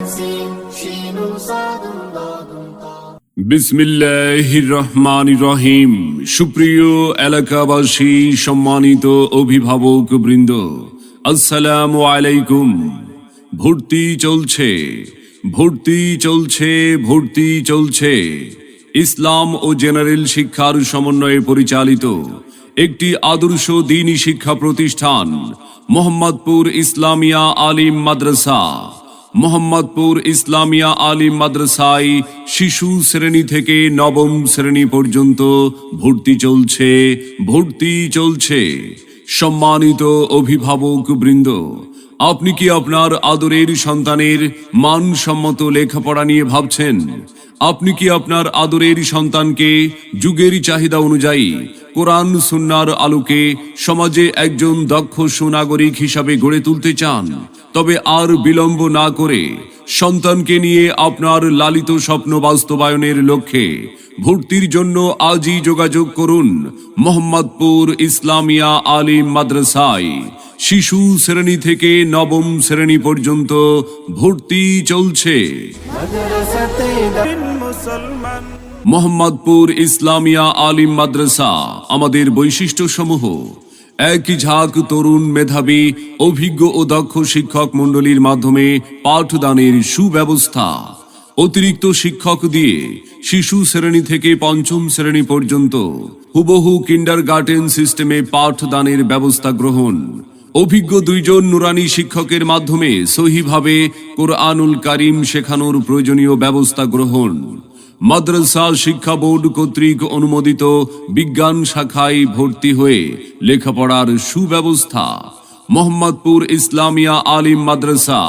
سين شين صاد ضاد طاء বিসমিল্লাহির রহমানির রহিম। সুপ্রিয় এলাকাবাসী, সম্মানিত অভিভাবক বৃন্দ, আসসালামু আলাইকুম। ভর্তি চলছে, ভর্তি চলছে, ভর্তি চলছে। ইসলাম ও জেনারেল শিক্ষার সমন্বয়ে পরিচালিত একটি আদর্শ দ্বীনি শিক্ষা প্রতিষ্ঠান মোহাম্মদপুর ইসলামিয়া আলিম মাদ্রাসা। মোহাম্মদপুর ইসলামিয়া আলিম মাদ্রাসায় শিশু শ্রেণী থেকে নবম শ্রেণী পর্যন্ত ভর্তি চলছে, ভর্তি চলছে। সম্মানিত অভিভাবক বৃন্দ, আপনি কি আপনার আদরের সন্তানের মানসম্মত লেখাপড়া নিয়ে ভাবছেন? আপনি কি আপনার আদরের সন্তানকে যুগের চাহিদা অনুযায়ী কোরআন সুন্নাহর আলোকে সমাজে একজন দক্ষ সুনাগরিক হিসাবে গড়ে তুলতে চান? তবে আর বিলম্ব না করে সন্তানকে নিয়ে আপনার লালিত স্বপ্ন বাস্তবায়নের লক্ষ্যে ভর্তির জন্য আজই যোগাযোগ করুন মোহাম্মদপুর ইসলামিয়া আলিম মাদ্রাসায়। শিশু শ্রেণী থেকে নবম শ্রেণী পর্যন্ত ভর্তি চলছে। মোহাম্মদপুর ইসলামিয়া আলিম মাদ্রাসা আমাদের বৈশিষ্ট্য সমূহ: একই ঝাঁক তরুণ, মেধাবী, অভিজ্ঞ ও দক্ষ শিক্ষক মণ্ডলীর মাধ্যমে পাঠদানের সুব্যবস্থা। অতিরিক্ত শিক্ষক দিয়ে শিশু শ্রেণী থেকে পঞ্চম শ্রেণী পর্যন্ত হুবহু কিন্ডারগার্টেন সিস্টেমে পাঠদানের ব্যবস্থা গ্রহণ। অভিজ্ঞ 2 জন নুরানি শিক্ষকের মাধ্যমে সহিভাবে কোরআনুল কারীম শেখানোর প্রয়োজনীয় ব্যবস্থা গ্রহণ। মাদ্রাসা শিক্ষা বোর্ড কর্তৃক অনুমোদিত বিজ্ঞান শাখায় ভর্তি হয়ে লেখাপড়ার সুব্যবস্থা। মোহাম্মদপুর ইসলামিয়া আলিম মাদ্রাসা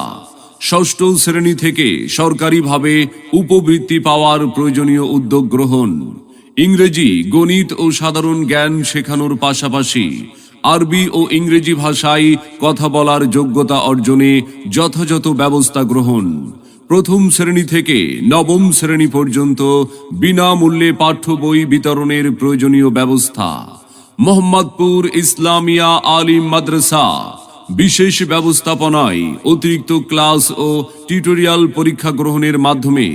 ষষ্ঠ শ্রেণী থেকে সরকারিভাবে উপবৃত্তি পাওয়ার প্রয়োজনীয় উদ্যোগ গ্রহণ। ইংরেজি, গণিত ও সাধারণ জ্ঞান শেখানোর পাশাপাশি আরবি ও ইংরেজি ভাষায় কথা বলার যোগ্যতা অর্জনে যথাযথ ব্যবস্থা গ্রহণ। প্রথম শ্রেণী থেকে নবম শ্রেণী পর্যন্ত বিনামূল্যে পাঠ্য বই বিতরণের প্রয়োজনীয় ব্যবস্থা। মোহাম্মদপুর ইসলামিয়া আলিম মাদ্রাসা বিশেষ ব্যবস্থাপনায় অতিরিক্ত ক্লাস ও টিউটোরিয়াল পরীক্ষা গ্রহণের মাধ্যমে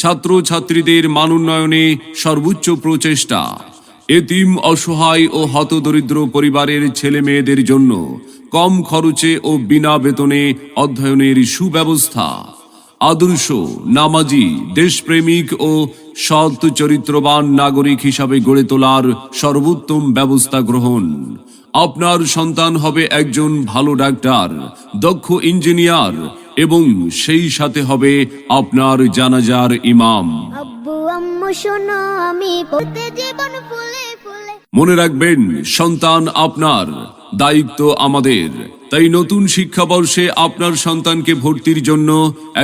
ছাত্রছাত্রীদের মানোন্নয়নে সর্বোচ্চ প্রচেষ্টা। এতিম, অসহায় ও হতদরিদ্র পরিবারের ছেলে মেয়েদের জন্য কম খরচে ও বিনা বেতনে অধ্যয়নের সুব্যবস্থা। আদর্শ, নামাজি, দেশপ্রেমিক ও সৎ চরিত্রবান নাগরিক হিসাবে গড়ে তোলার সর্বোত্তম ব্যবস্থা গ্রহণ। আপনার সন্তান হবে একজন ভালো ডাক্তার, দক্ষ ইঞ্জিনিয়ার এবং সেই সাথে হবে আপনার জানাজার ইমাম। আব্বু আম্মু শোনো, আমি পড়তে জীবন ফুলে ফুলে। মনে রাখবেন, সন্তান আপনার, দায়িত্ব আমাদের। তাই নতুন শিক্ষাবর্ষে আপনার সন্তানকে ভর্তির জন্য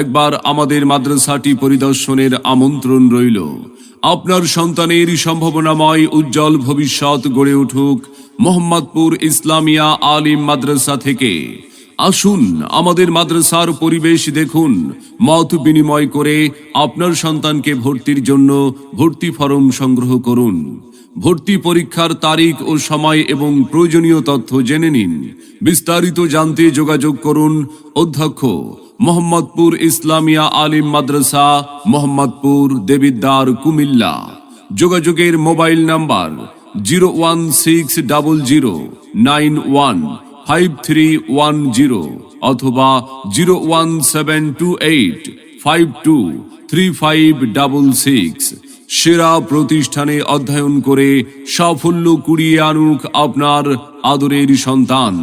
একবার আমাদের মাদ্রাসাটি পরিদর্শনের আমন্ত্রণ রইল। আপনার সন্তানের সম্ভাবনাময় উজ্জ্বল ভবিষ্যৎ গড়ে উঠুক মোহাম্মদপুর ইসলামিয়া আলিম মাদ্রাসা থেকে। আসুন আমাদের মাদ্রাসার পরিবেশ দেখুন, মত বিনিময় করে আপনার সন্তানকে ভর্তির জন্য ভর্তি ফরম সংগ্রহ করুন। ভর্তি পরীক্ষার তারিখ ও সময় এবং প্রয়োজনীয় তথ্য জেনে নিন। বিস্তারিত জানতে যোগাযোগ করুন অধ্যক্ষ মোহাম্মদপুর ইসলামিয়া আলিম মাদ্রাসা, মোহাম্মদপুর, দেবিদ্বার, কুমিল্লা। যোগাযোগের মোবাইল নাম্বার 01600915310 অথবা 01728523566। সেরা প্রতিষ্ঠানে অধ্যয়ন করে সাফল্য কুড়িয়ে আনুক আপনার আদরের সন্তান।